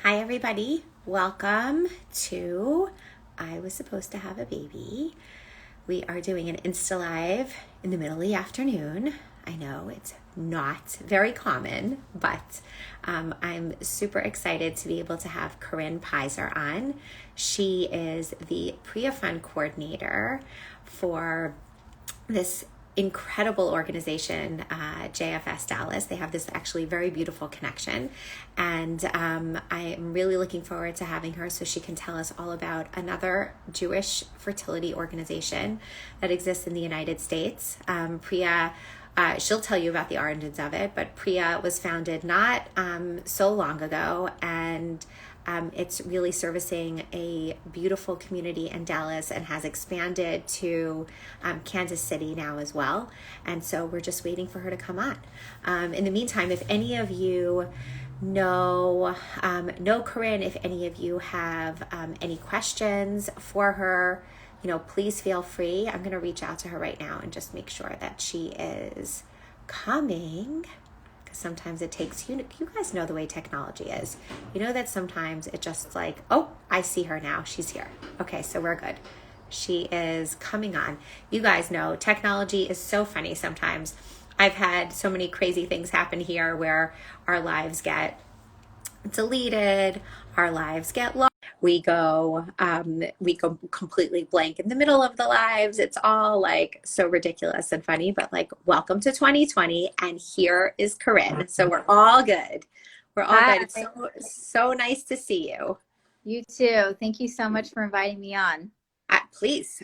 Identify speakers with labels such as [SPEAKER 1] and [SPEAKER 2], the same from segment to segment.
[SPEAKER 1] Hi, everybody. Welcome to I Was Supposed to Have a Baby. We are doing an Insta Live in the middle of the afternoon. I know it's not very common, but I'm super excited to be able to have Caryn Peiser on. She is the Priya Fund Coordinator for this incredible organization, JFS Dallas. They have this actually very beautiful connection. And I'm really looking forward to having her so she can tell us all about another Jewish fertility organization that exists in the United States. Priya, she'll tell you about the origins of it, but Priya was founded not so long ago, and it's really servicing a beautiful community in Dallas and has expanded to Kansas City now as well. And so we're just waiting for her to come on. In the meantime, if any of you know Caryn, if any of you have any questions for her, please feel free. I'm going to reach out to her right now and just make sure that she is coming. Sometimes it takes, you guys know the way technology is. You know that sometimes it just like, oh, I see her now. She's here. Okay, so we're good. She is coming on. You guys know technology is so funny sometimes. I've had so many crazy things happen here where our lives get deleted, our lives get lost. We go completely blank in the middle of the lives. It's all like so ridiculous and funny, but like, welcome to 2020, and here is Caryn. So we're all good. We're all
[SPEAKER 2] Hi.
[SPEAKER 1] good. It's so nice to see you.
[SPEAKER 2] You too. Thank you so much for inviting me on.
[SPEAKER 1] Please.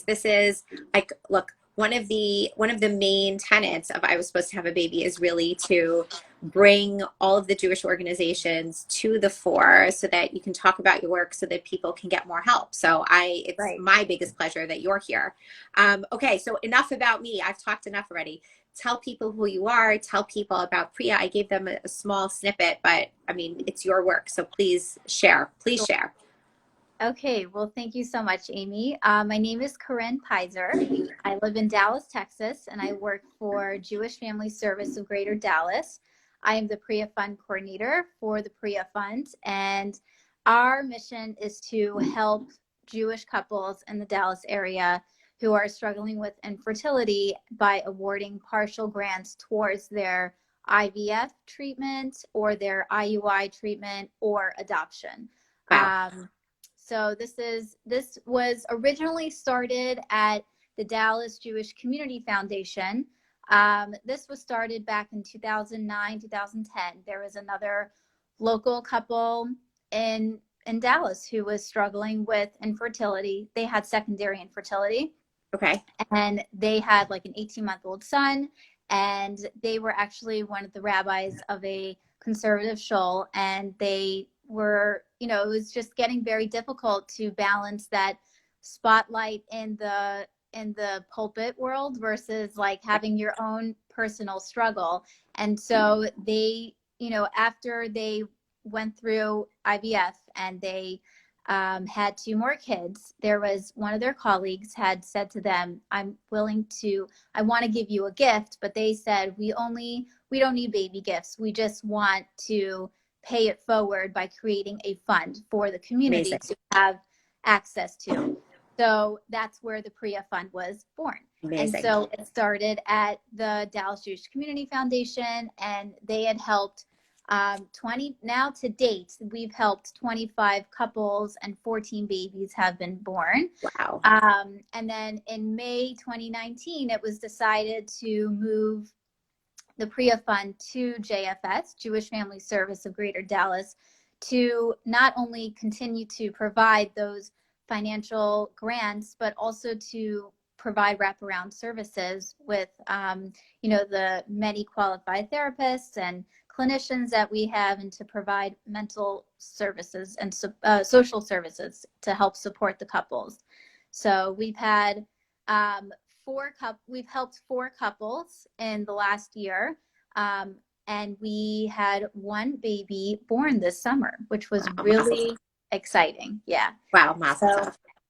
[SPEAKER 1] This is like, look, one of the main tenets of I Was Supposed to Have a Baby is really to bring all of the Jewish organizations to the fore so that you can talk about your work so that people can get more help. So it's
[SPEAKER 2] Right.
[SPEAKER 1] my biggest pleasure that you're here. Okay, so enough about me. I've talked enough already. Tell people who you are. Tell people about Priya. I gave them a small snippet, but I mean, it's your work. So please share. Please
[SPEAKER 2] Sure.
[SPEAKER 1] share.
[SPEAKER 2] Okay. Well, thank you so much, Amy. My name is Caryn Peiser. I live in Dallas, Texas, and I work for Jewish Family Service of Greater Dallas. I am the Priya Fund Coordinator for the Priya Fund, and our mission is to help Jewish couples in the Dallas area who are struggling with infertility by awarding partial grants towards their IVF treatment or their IUI treatment or adoption.
[SPEAKER 1] Wow.
[SPEAKER 2] So this was originally started at the Dallas Jewish Community Foundation. This was started back in 2009, 2010. There was another local couple in Dallas who was struggling with infertility. They had secondary infertility.
[SPEAKER 1] Okay.
[SPEAKER 2] And they had like an 18-month-old son, and they were actually one of the rabbis of a conservative shul, and they were, it was just getting very difficult to balance that spotlight in the pulpit world versus like having your own personal struggle. And so they, after they went through IVF and they had two more kids, there was one of their colleagues had said to them, I want to give you a gift, but they said, we don't need baby gifts. We just want to pay it forward by creating a fund for the community
[SPEAKER 1] Amazing.
[SPEAKER 2] to have access to. So that's where the Priya Fund was born. And
[SPEAKER 1] Amazing.
[SPEAKER 2] so it started at the Dallas Jewish Community Foundation, and they had helped 20 now to date. We've helped 25 couples, and 14 babies have been born.
[SPEAKER 1] Wow.
[SPEAKER 2] And then in May 2019, it was decided to move the Priya Fund to JFS, Jewish Family Service of Greater Dallas, to not only continue to provide those financial grants, but also to provide wraparound services with, the many qualified therapists and clinicians that we have, and to provide mental services and social services to help support the couples. So we've had we've helped four couples in the last year. And we had one baby born this summer, which was
[SPEAKER 1] Wow.
[SPEAKER 2] really exciting. Yeah.
[SPEAKER 1] Wow. Mazel
[SPEAKER 2] So,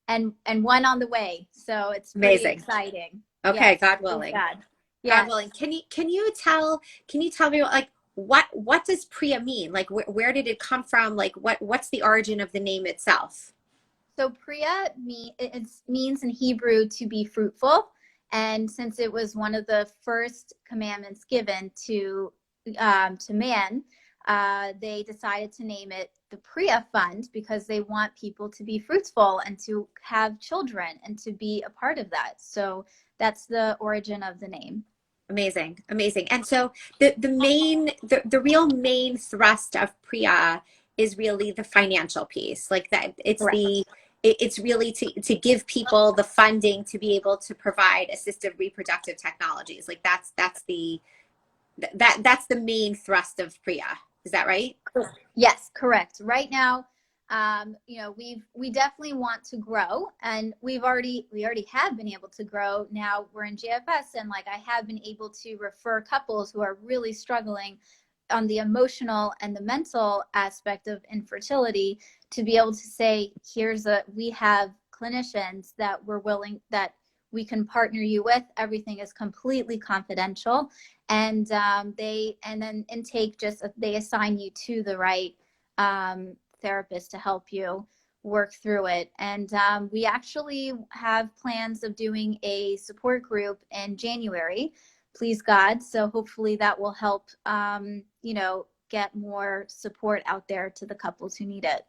[SPEAKER 1] tov.
[SPEAKER 2] and one on the way. So it's pretty
[SPEAKER 1] Amazing.
[SPEAKER 2] exciting.
[SPEAKER 1] Okay.
[SPEAKER 2] Yes.
[SPEAKER 1] God
[SPEAKER 2] Praise
[SPEAKER 1] willing.
[SPEAKER 2] God.
[SPEAKER 1] God
[SPEAKER 2] Yes.
[SPEAKER 1] willing. Can you tell me like what does Priya mean? Like where did it come from? Like what's the origin of the name itself?
[SPEAKER 2] So Priya means in Hebrew to be fruitful, and since it was one of the first commandments given to man, they decided to name it the Priya Fund because they want people to be fruitful and to have children and to be a part of that. So that's the origin of the name.
[SPEAKER 1] Amazing, amazing. And so the real main thrust of Priya is really the financial piece. Like that
[SPEAKER 2] Correct.
[SPEAKER 1] it's really to give people the funding to be able to provide assistive reproductive technologies. Like that's the main thrust of Priya. Is that right?
[SPEAKER 2] Yes, correct. Right now, we definitely want to grow, and we already have been able to grow. Now we're in JFS, and like I have been able to refer couples who are really struggling on the emotional and the mental aspect of infertility to be able to say, we have clinicians that we're willing that we can partner you with. Everything is completely confidential, and then intake they assign you to the right therapist to help you work through it. And we actually have plans of doing a support group in January, please God. So hopefully that will help, get more support out there to the couples who need it.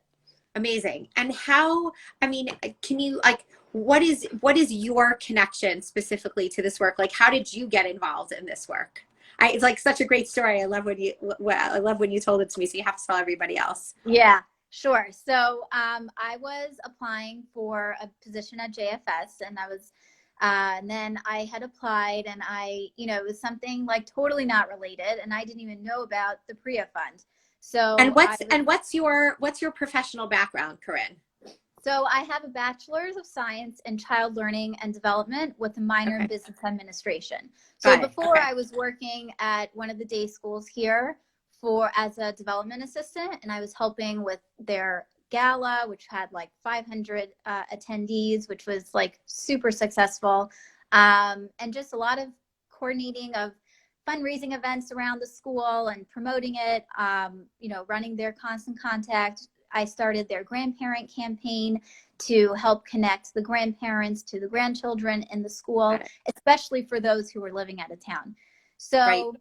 [SPEAKER 1] Amazing. And how, I mean, can you like what is your connection specifically to this work? Like how did you get involved in this work? It's like such a great story. I love when you told it to me. So you have to tell everybody else.
[SPEAKER 2] Yeah, sure. So I was applying for a position at JFS, and then I had applied, and it was something like totally not related, and I didn't even know about the Priya Fund.
[SPEAKER 1] And
[SPEAKER 2] So
[SPEAKER 1] what's your professional background, Caryn?
[SPEAKER 2] so I have a bachelor's of science in child learning and development with a minor in
[SPEAKER 1] Okay.
[SPEAKER 2] business administration. So
[SPEAKER 1] Got it.
[SPEAKER 2] before
[SPEAKER 1] Okay.
[SPEAKER 2] I was working at one of the day schools here for as a development assistant, and I was helping with their gala, which had like 500 attendees, which was like super successful, and just a lot of coordinating of fundraising events around the school and promoting it, running their constant contact. I started their grandparent campaign to help connect the grandparents to the grandchildren in the school,
[SPEAKER 1] Got it.
[SPEAKER 2] especially for those who were living out of town.
[SPEAKER 1] Right.
[SPEAKER 2] So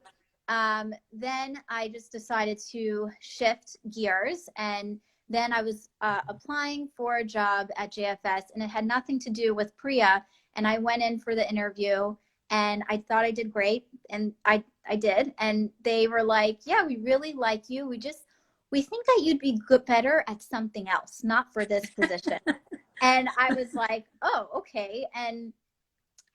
[SPEAKER 2] then I just decided to shift gears, and then I was applying for a job at JFS, and it had nothing to do with Priya. And I went in for the interview, and I thought I did great, and I did. And they were like, "Yeah, we really like you. We think that you'd be better at something else, not for this position." And I was like, "Oh, okay." And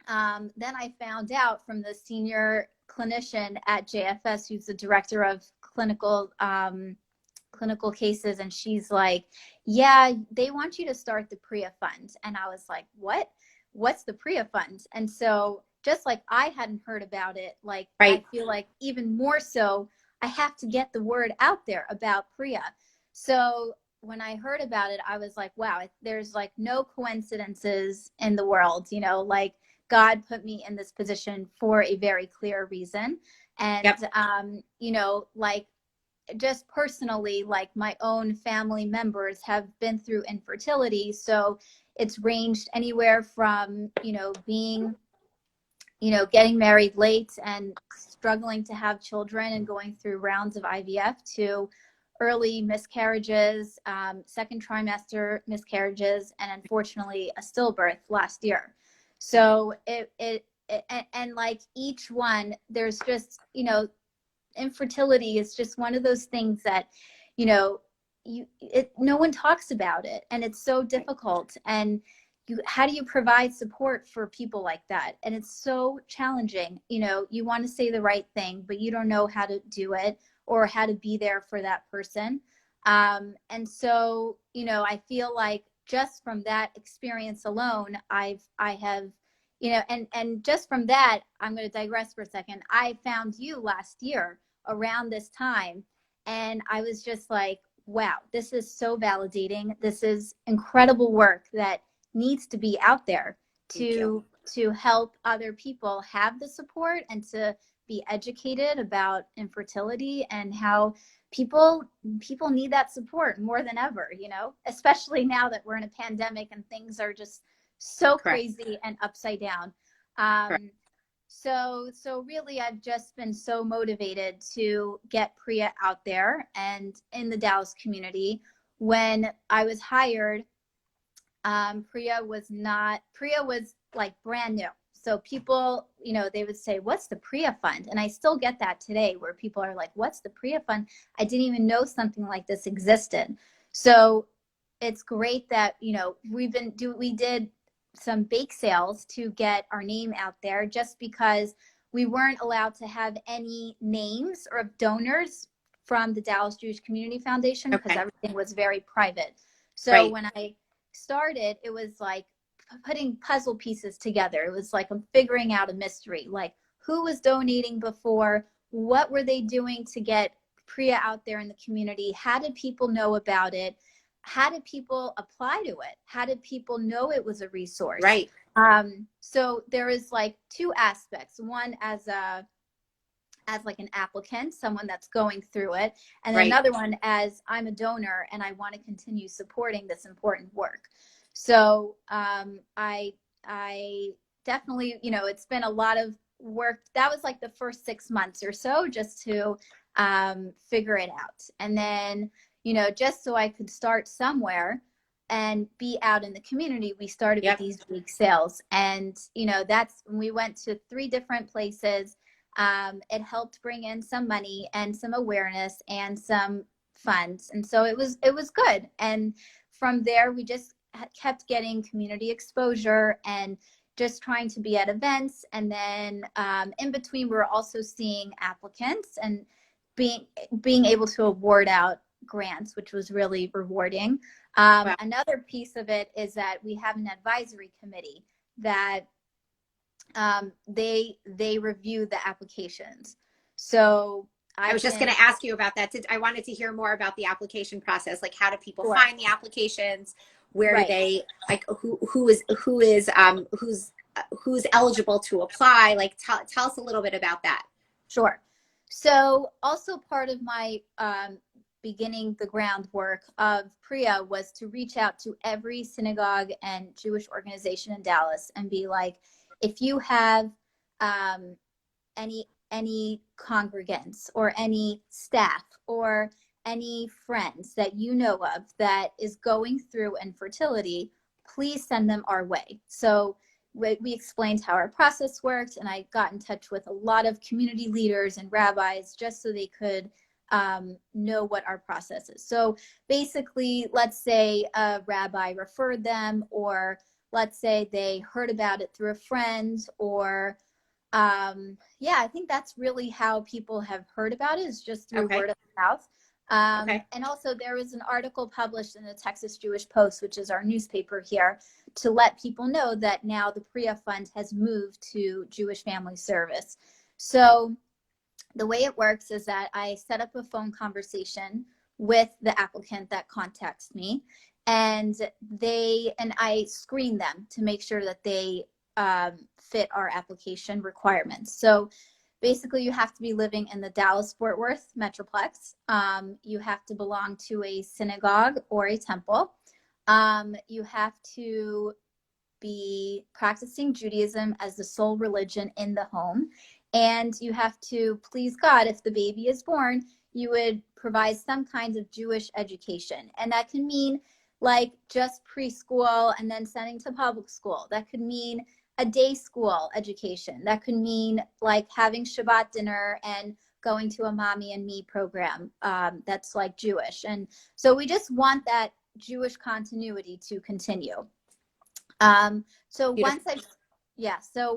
[SPEAKER 2] then I found out from the senior clinician at JFS, who's the director of clinical cases, and she's like, "Yeah, they want you to start the Priya Fund." And I was like, "What? What's the Priya Fund?" And so just like I hadn't heard about it, like I
[SPEAKER 1] Right.
[SPEAKER 2] feel like even more so, I have to get the word out there about Priya. So when I heard about it, I was like, wow, there's like no coincidences in the world, like God put me in this position for a very clear reason. And,
[SPEAKER 1] Yep.
[SPEAKER 2] like just personally, like my own family members have been through infertility. So it's ranged anywhere from, being getting married late and struggling to have children and going through rounds of IVF to early miscarriages, second trimester miscarriages, and unfortunately a stillbirth last year. So and like each one, there's just, infertility is just one of those things that, you know, no one talks about it, and it's so difficult. And how do you provide support for people like that? And it's so challenging. You want to say the right thing, but you don't know how to do it or how to be there for that person. And so, I feel like just from that experience alone, I have, and just from that, I'm going to digress for a second. I found you last year around this time, and I was just like, wow, this is so validating. This is incredible work that needs to be out there
[SPEAKER 1] Thank you.
[SPEAKER 2] to help other people have the support and to be educated about infertility and how people need that support more than ever, you know, especially now that we're in a pandemic and things are just so
[SPEAKER 1] Correct.
[SPEAKER 2] crazy and upside down.
[SPEAKER 1] Correct.
[SPEAKER 2] So really, I've just been so motivated to get Priya out there and in the Dallas community. When I was hired, Priya was like brand new. So people, you know, they would say, what's the Priya Fund? And I still get that today where people are like, what's the Priya Fund? I didn't even know something like this existed. So it's great that, you know, we did some bake sales to get our name out there, just because we weren't allowed to have any names or donors from the Dallas Jewish Community Foundation, because everything was very private. So when I started, it was like putting puzzle pieces together. It was like I'm figuring out a mystery, like who was donating before, what were they doing to get Priya out there in the community, how did people know about it, how did people apply to it, how did people know it was a resource. So there is like two aspects: one as like an applicant, someone that's going through it, and then another one as I'm a donor and I want to continue supporting this important work. So I definitely, you know, it's been a lot of work. That was like the first 6 months or so, just to figure it out. And then, you know, just so I could start somewhere and be out in the community, we started with these big sales. And, you know, that's when we went to 3 different places. It helped bring in some money and some awareness and some funds. And so it was good. And from there, we just kept getting community exposure and just trying to be at events. And then in between, we were also seeing applicants and being able to award out grants, which was really rewarding. Another piece of it is that we have an advisory committee that they review the applications. So
[SPEAKER 1] I was just going to ask you about that. I wanted to hear more about the application process. Like, how do people find the applications? Where do they, like, who's eligible to apply? Like, tell us a little bit about that.
[SPEAKER 2] Sure. So also part of my beginning the groundwork of Priya was to reach out to every synagogue and Jewish organization in Dallas and be like, if you have any congregants or any staff or any friends that you know of that is going through infertility, please send them our way. So we explained how our process worked, and I got in touch with a lot of community leaders and rabbis just so they could know what our process is. So basically, let's say a rabbi referred them, or let's say they heard about it through a friend, or I think that's really how people have heard about it, is just through word of mouth. And also there was an article published in the Texas Jewish Post, which is our newspaper here, to let people know that now the Priya Fund has moved to Jewish Family Service. So the way it works is that I set up a phone conversation with the applicant that contacts me, and I screen them to make sure that they fit our application requirements. So basically, you have to be living in the Dallas-Fort Worth Metroplex. You have to belong to a synagogue or a temple. You have to be practicing Judaism as the sole religion in the home. And you have to please God. If the baby is born, you would provide some kind of Jewish education. And that can mean like just preschool and then sending to public school. That could mean a day school education. That could mean like having Shabbat dinner and going to a Mommy and Me program that's like Jewish. And so we just want that Jewish continuity to continue. So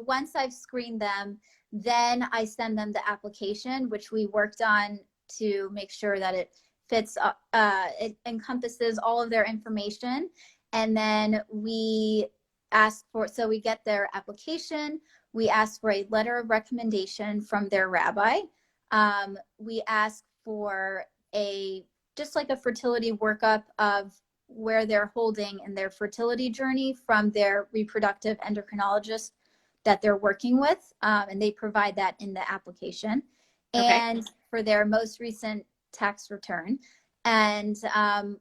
[SPEAKER 2] once I've screened them, then I send them the application, which we worked on to make sure that it fits, it encompasses all of their information. And then we get their application. We ask for a letter of recommendation from their rabbi. We ask for just like a fertility workup of where they're holding in their fertility journey from their reproductive endocrinologist that they're working with, and they provide that in the application,
[SPEAKER 1] Okay.
[SPEAKER 2] and for their most recent tax return. And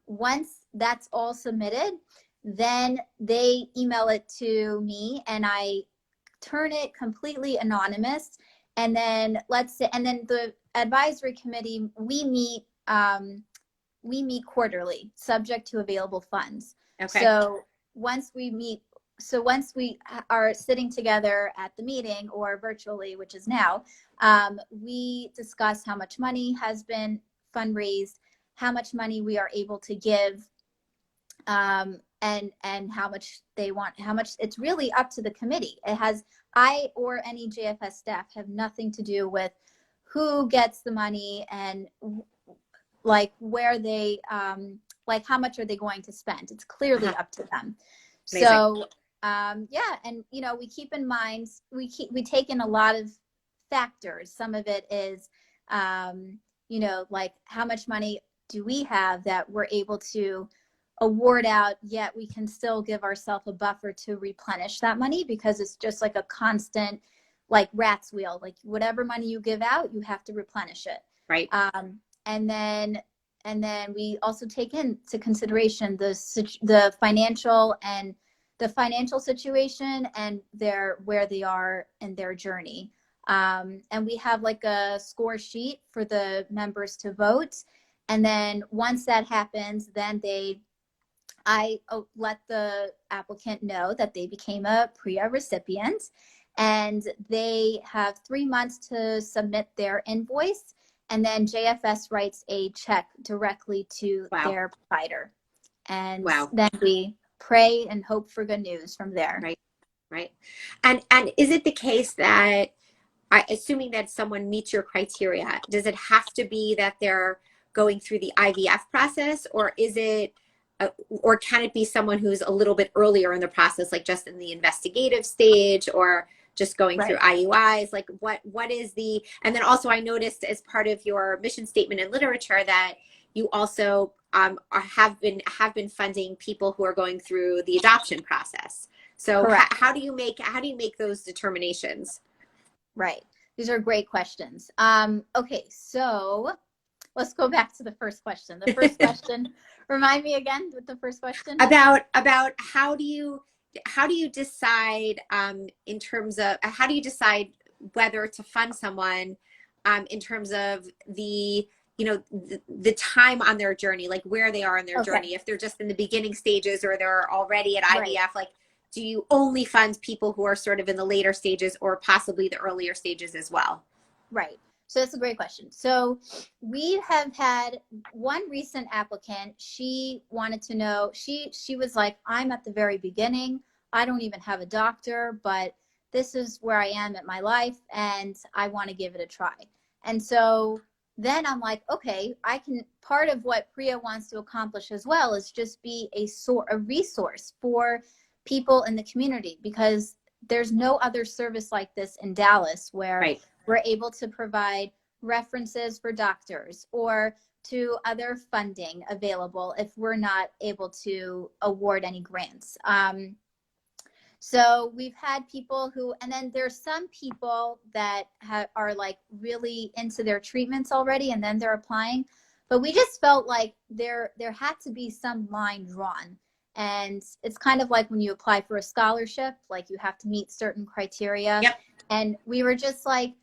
[SPEAKER 2] once that's all submitted, then they email it to me, and I turn it completely anonymous. And then the advisory committee, we meet quarterly, subject to available funds.
[SPEAKER 1] Okay.
[SPEAKER 2] So once we are sitting together at the meeting or virtually, which is now, we discuss how much money has been fundraised, how much money we are able to give, and how much they want, how much. It's really up to the committee. I or any JFS staff have nothing to do with who gets the money and like where they like how much are they going to spend. It's clearly up to them.
[SPEAKER 1] Amazing.
[SPEAKER 2] So yeah, and we keep in mind, we take in a lot of factors. Some of it is like how much money do we have that we're able to award out, yet we can still give ourselves a buffer to replenish that money, because it's just like a constant like rat's wheel. Like whatever money you give out, you have to replenish it.
[SPEAKER 1] Right.
[SPEAKER 2] And then we also take into consideration the financial situation and where they are in their journey. And we have like a score sheet for the members to vote. And then once that happens, then I let the applicant know that they became a Priya recipient, and they have 3 months to submit their invoice. And then JFS writes a check directly to their provider. And then we pray and hope for good news from there.
[SPEAKER 1] Right. Right. And is it the case that, assuming that someone meets your criteria, does it have to be that they're going through the IVF process, or is it, or can it be someone who's a little bit earlier in the process, like just in the investigative stage, or just going through IUIs? Like what is the, and then also I noticed as part of your mission statement and literature that you also have been funding people who are going through the adoption process. So how do you make those determinations?
[SPEAKER 2] Right. These are great questions. Okay, so let's go back to the first question. The first question, remind me again with the first question.
[SPEAKER 1] About how do you decide in terms of, how do you decide whether to fund someone in terms of the the time on their journey, like where they are in their journey, if they're just in the beginning stages or they're already at IVF, like do you only fund people who are sort of in the later stages or possibly the earlier stages as well?
[SPEAKER 2] Right. So that's a great question. So we have had one recent applicant. She wanted to know, she was like, I'm at the very beginning. I don't even have a doctor, but this is where I am at my life and I want to give it a try. And so then I'm like, okay, part of what Priya wants to accomplish as well is just be a resource for people in the community, because there's no other service like this in Dallas where we're able to provide references for doctors or to other funding available if we're not able to award any grants. So we've had people who, and then there's some people that are like really into their treatments already, and then they're applying. But we just felt like there had to be some line drawn. And it's kind of like when you apply for a scholarship, like you have to meet certain criteria.
[SPEAKER 1] Yep.
[SPEAKER 2] And we were just like,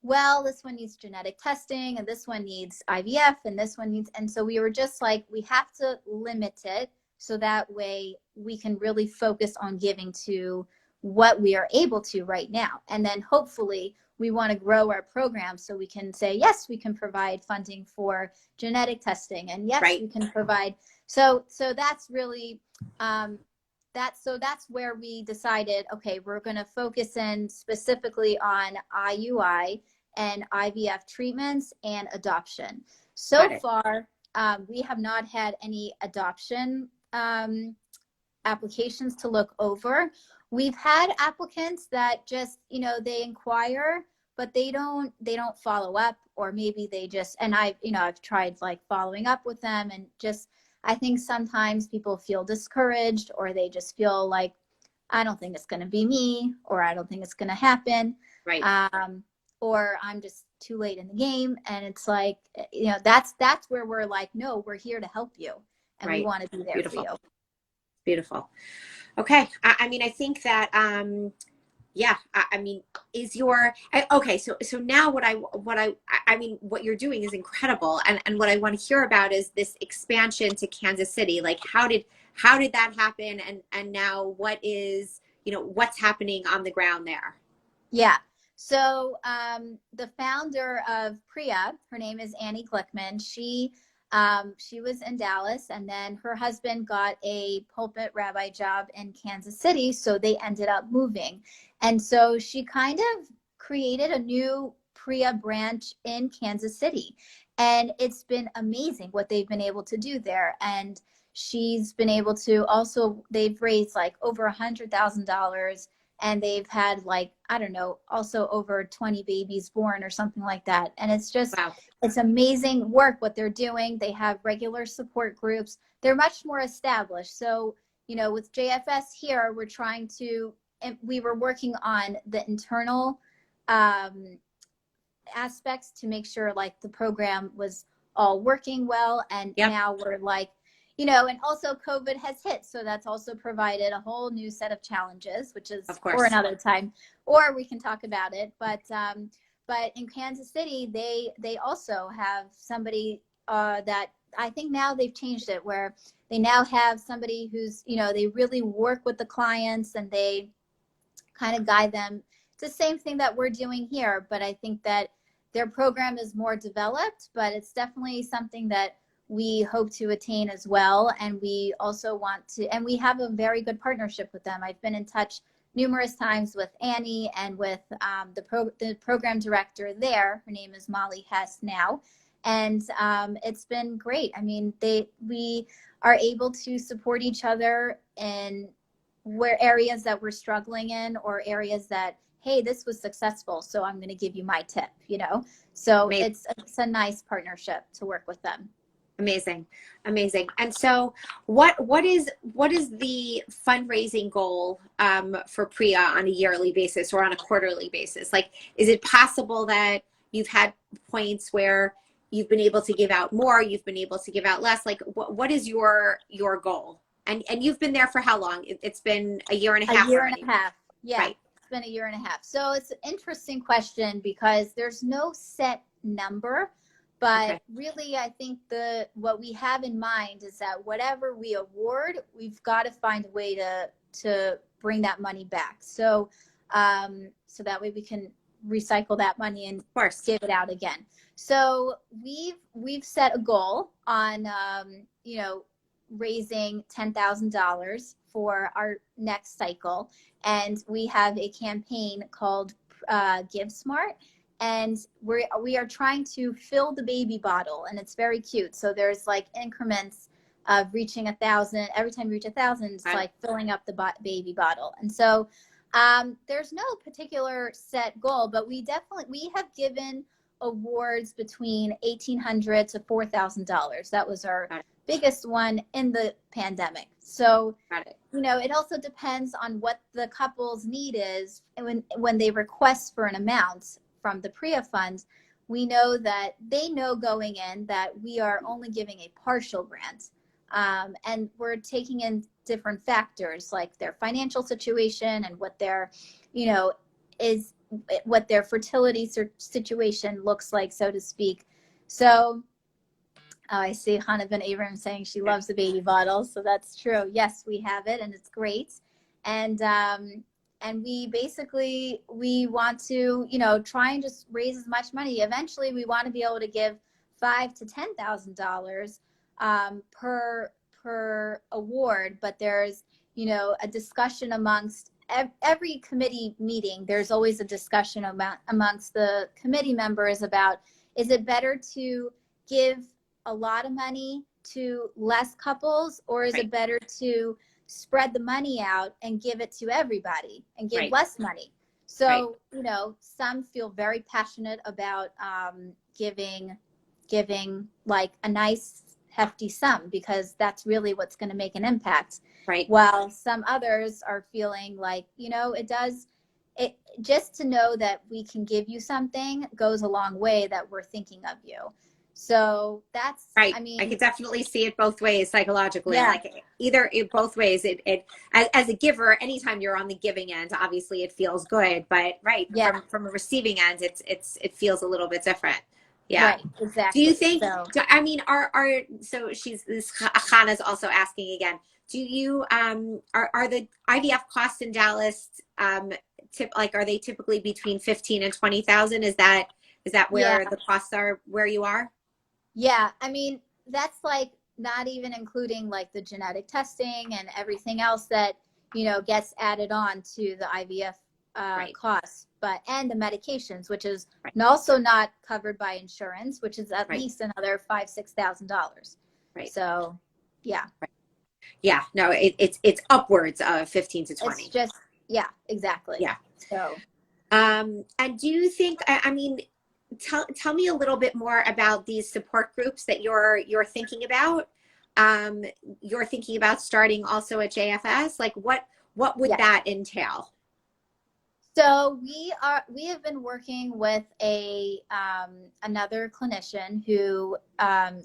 [SPEAKER 2] well, this one needs genetic testing and this one needs IVF and this one needs, and so we were just like, we have to limit it so that way we can really focus on giving to what we are able to right now. And then hopefully we want to grow our program so we can say, yes, we can provide funding for genetic testing, and yes, we can provide. So that's really, that's where we decided, okay, we're going to focus in specifically on IUI and IVF treatments and adoption. So far, we have not had any adoption applications to look over. We've had applicants that just, they inquire, but they don't follow up, or maybe they just, and I've tried like following up with them, and just, I think sometimes people feel discouraged, or they just feel like I don't think it's going to be me, or I don't think it's going to happen.
[SPEAKER 1] Right.
[SPEAKER 2] Or I'm just too late in the game. And it's like, that's where we're like, no, we're here to help you. And we
[SPEAKER 1] Right.
[SPEAKER 2] want to be there for
[SPEAKER 1] Beautiful.
[SPEAKER 2] you.
[SPEAKER 1] Beautiful. Okay. I mean, I think that, yeah, I mean, okay? So now I mean, what you're doing is incredible, and what I want to hear about is this expansion to Kansas City. Like, how did that happen, and now what is, what's happening on the ground there?
[SPEAKER 2] Yeah. So the founder of Priya, her name is Annie Glickman. She was in Dallas, and then her husband got a pulpit rabbi job in Kansas City, so they ended up moving. And so she kind of created a new Priya branch in Kansas City, and it's been amazing what they've been able to do there. And she's been able to also, they've raised like over $100,000, and they've had, like, I don't know, also over 20 babies born or something like that. And it's just,
[SPEAKER 1] Wow.
[SPEAKER 2] it's amazing work what they're doing. They have regular support groups. They're much more established. So, with JFS here, we were working on the internal aspects to make sure like the program was all working well. And
[SPEAKER 1] Yep.
[SPEAKER 2] now we're like, and also COVID has hit. So that's also provided a whole new set of challenges, which is
[SPEAKER 1] Of course.
[SPEAKER 2] for another time, or we can talk about it. But in Kansas City, they also have somebody that I think now they've changed it, where they now have somebody who's, they really work with the clients and they kind of guide them. It's the same thing that we're doing here, but I think that their program is more developed, but it's definitely something that we hope to attain as well. And we also want to, and we have a very good partnership with them. I've been in touch numerous times with Annie and with the program director there. Her name is Molly Hess now. And it's been great. I mean, we are able to support each other in where areas that we're struggling in, or areas that, hey, this was successful, so I'm going to give you my tip, so
[SPEAKER 1] Amazing.
[SPEAKER 2] it's a nice partnership to work with them.
[SPEAKER 1] Amazing. And so what is the fundraising goal for Priya on a yearly basis or on a quarterly basis? Like, is it possible that you've had points where you've been able to give out more, you've been able to give out less? Like, what is your goal? And you've been there for how long? It's been a year and a half.
[SPEAKER 2] A year
[SPEAKER 1] already.
[SPEAKER 2] and a half. Yeah.
[SPEAKER 1] Right.
[SPEAKER 2] It's been a year and a half. So it's an interesting question because there's no set number, but
[SPEAKER 1] Okay.
[SPEAKER 2] really I think what we have in mind is that whatever we award, we've got to find a way to bring that money back. So so that way we can recycle that money and
[SPEAKER 1] Of course.
[SPEAKER 2] give it out again. So we've set a goal on raising $10,000 for our next cycle. And we have a campaign called Give Smart. And we are trying to fill the baby bottle, and it's very cute. So there's like increments of reaching 1,000. Every time you reach 1,000, it's like filling up the baby bottle. And so there's no particular set goal, but we have given awards between $1,800 to $4,000. That was our biggest one in the pandemic. So, it also depends on what the couple's need is. And when they request for an amount from the Priya Fund, we know that they know going in that we are only giving a partial grant. And we're taking in different factors like their financial situation and what their, what their fertility situation looks like, so to speak. So I see Hannah Ben Abram saying she loves the baby bottle. So that's true. Yes, we have it, and it's great. And we want to, try and just raise as much money. Eventually, we want to be able to give $5,000 to $10,000 per award. But there's, a discussion amongst every committee meeting. There's always a discussion amongst the committee members about, is it better to give a lot of money to less couples, or is it better to spread the money out and give it to everybody and give less money? So, some feel very passionate about giving like a nice, hefty sum, because that's really what's going to make an impact.
[SPEAKER 1] Right.
[SPEAKER 2] While some others are feeling like, it just to know that we can give you something goes a long way, that we're thinking of you. So that's
[SPEAKER 1] right.
[SPEAKER 2] I mean,
[SPEAKER 1] I could definitely see it both ways psychologically.
[SPEAKER 2] yeah,
[SPEAKER 1] Like either both ways. It as a giver, anytime you're on the giving end, obviously it feels good. But right,
[SPEAKER 2] yeah,
[SPEAKER 1] from a receiving end, it feels a little bit different. Yeah.
[SPEAKER 2] right,
[SPEAKER 1] Do you
[SPEAKER 2] exactly.
[SPEAKER 1] think?
[SPEAKER 2] So
[SPEAKER 1] I mean, are so she's this Hannah's also asking again. Do you are the IVF costs in Dallas are they typically between 15 and 20,000? Is that
[SPEAKER 2] yeah,
[SPEAKER 1] where the costs are where you are?
[SPEAKER 2] yeah, I mean, that's like not even including like the genetic testing and everything else that, gets added on to the IVF
[SPEAKER 1] Right.
[SPEAKER 2] costs, but and the medications, which is
[SPEAKER 1] Right.
[SPEAKER 2] also not covered by insurance, which is at
[SPEAKER 1] Right.
[SPEAKER 2] least another $5,000-6,000.
[SPEAKER 1] Right.
[SPEAKER 2] So yeah,
[SPEAKER 1] Right. Yeah. No, it's upwards of 15 to
[SPEAKER 2] it's
[SPEAKER 1] 20.
[SPEAKER 2] just, yeah, exactly.
[SPEAKER 1] Yeah.
[SPEAKER 2] So
[SPEAKER 1] And do you think, I mean, tell me a little bit more about these support groups that you're thinking about. You're thinking about starting also at JFS. Like what would
[SPEAKER 2] yeah.
[SPEAKER 1] that entail?
[SPEAKER 2] So we have been working with another clinician who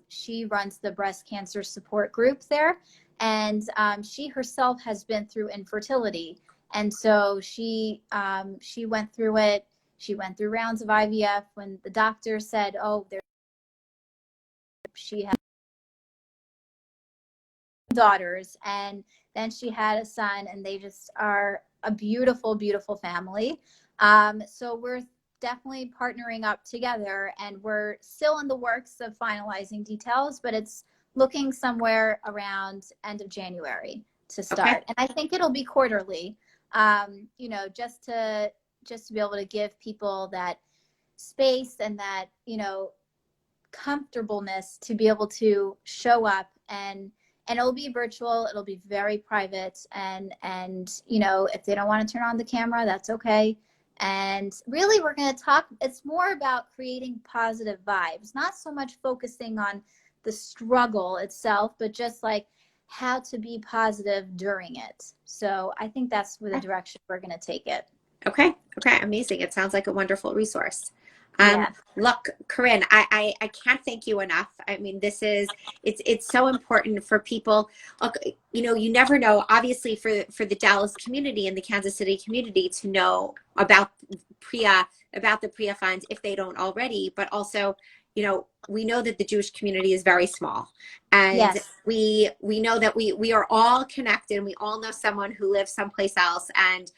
[SPEAKER 2] she runs the breast cancer support group there, and she herself has been through infertility, and so she went through it. She went through rounds of IVF when the doctor said, "Oh, she has daughters," and then she had a son, and they just are a beautiful, beautiful family. So we're definitely partnering up together, and we're still in the works of finalizing details, but it's looking somewhere around end of January to
[SPEAKER 1] Okay.
[SPEAKER 2] start. And I think it'll be quarterly, just to be able to give people that space and that, comfortableness to be able to show up, and it'll be virtual, it'll be very private, and if they don't want to turn on the camera, that's okay. And really, we're going to talk, it's more about creating positive vibes, not so much focusing on the struggle itself, but just like how to be positive during it. So I think that's where the direction we're going to take it.
[SPEAKER 1] Okay. Okay. Amazing. It sounds like a wonderful resource.
[SPEAKER 2] Yeah.
[SPEAKER 1] Look, Caryn, I can't thank you enough. I mean, it's so important for people. Look, you never know, obviously for the Dallas community and the Kansas City community to know about the Priya Fund if they don't already, but also, we know that the Jewish community is very small, and
[SPEAKER 2] Yes.
[SPEAKER 1] we know that we are all connected, and we all know someone who lives someplace else, and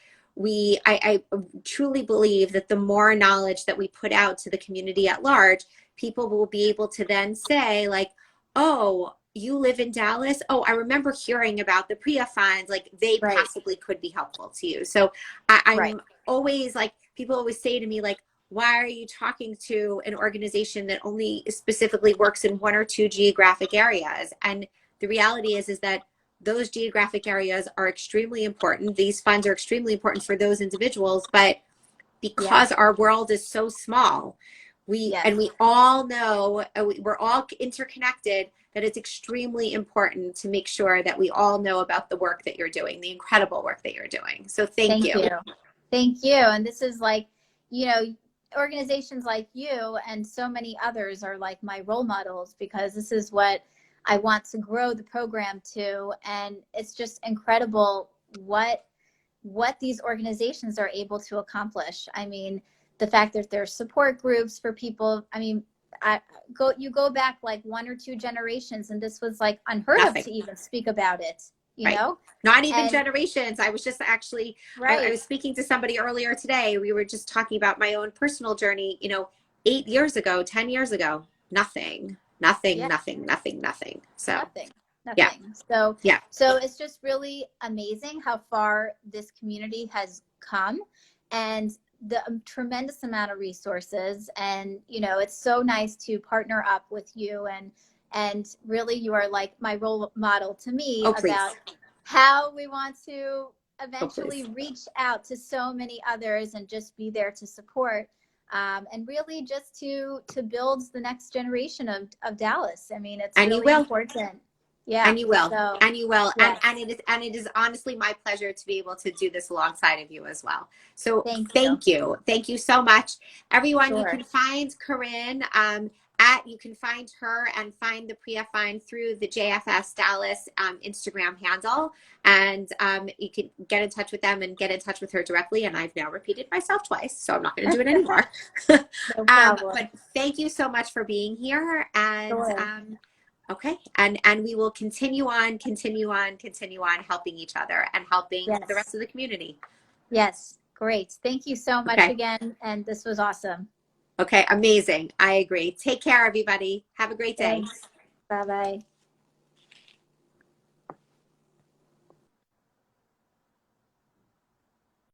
[SPEAKER 1] I truly believe that the more knowledge that we put out to the community at large, people will be able to then say like, oh, you live in Dallas? Oh, I remember hearing about the Priya Fund. Like they
[SPEAKER 2] Right.
[SPEAKER 1] possibly could be helpful to you. So
[SPEAKER 2] Right.
[SPEAKER 1] I'm always like, people always say to me like, why are you talking to an organization that only specifically works in one or two geographic areas? And the reality is that those geographic areas are extremely important. These funds are extremely important for those individuals, but because our world is so small, we all know, we're all interconnected, that it's extremely important to make sure that we all know about the work that you're doing, the incredible work that you're doing. So thank you.
[SPEAKER 2] Thank you. And this is like, organizations like you and so many others are like my role models, because this is what I want to grow the program to. And it's just incredible what these organizations are able to accomplish. I mean, the fact that there's support groups for people. I mean, you go back like one or two generations, and this was like unheard of to even speak about it,
[SPEAKER 1] Not even generations. I was just actually,
[SPEAKER 2] right.
[SPEAKER 1] I was speaking to somebody earlier today. We were just talking about my own personal journey, 8 years ago, 10 years ago, nothing. So
[SPEAKER 2] Nothing.
[SPEAKER 1] Yeah.
[SPEAKER 2] So it's just really amazing how far this community has come, and the tremendous amount of resources. And it's so nice to partner up with you, and really you are like my role model to me about how we want to eventually reach out to so many others and just be there to support and really just to build the next generation of Dallas. I mean, it's
[SPEAKER 1] And you
[SPEAKER 2] really
[SPEAKER 1] will.
[SPEAKER 2] important. Yeah.
[SPEAKER 1] And you will.
[SPEAKER 2] So,
[SPEAKER 1] And you will.
[SPEAKER 2] yes.
[SPEAKER 1] And it is honestly my pleasure to be able to do this alongside of you as well. So
[SPEAKER 2] Thank you.
[SPEAKER 1] thank you. Thank you so much. Everyone, you
[SPEAKER 2] Sure.
[SPEAKER 1] can find Caryn you can find her and find the Priya Fund through the JFS Dallas Instagram handle. And you can get in touch with them and get in touch with her directly. And I've now repeated myself twice, so I'm not going to do it anymore.
[SPEAKER 2] No problem.
[SPEAKER 1] But thank you so much for being here. And
[SPEAKER 2] Sure.
[SPEAKER 1] okay. And we will continue on helping each other and helping
[SPEAKER 2] Yes.
[SPEAKER 1] the rest of the community.
[SPEAKER 2] Yes. Great. Thank you so much
[SPEAKER 1] Okay.
[SPEAKER 2] again. And this was awesome.
[SPEAKER 1] Okay. Amazing. I agree. Take care, everybody. Have a great day.
[SPEAKER 2] Thanks. Bye-bye.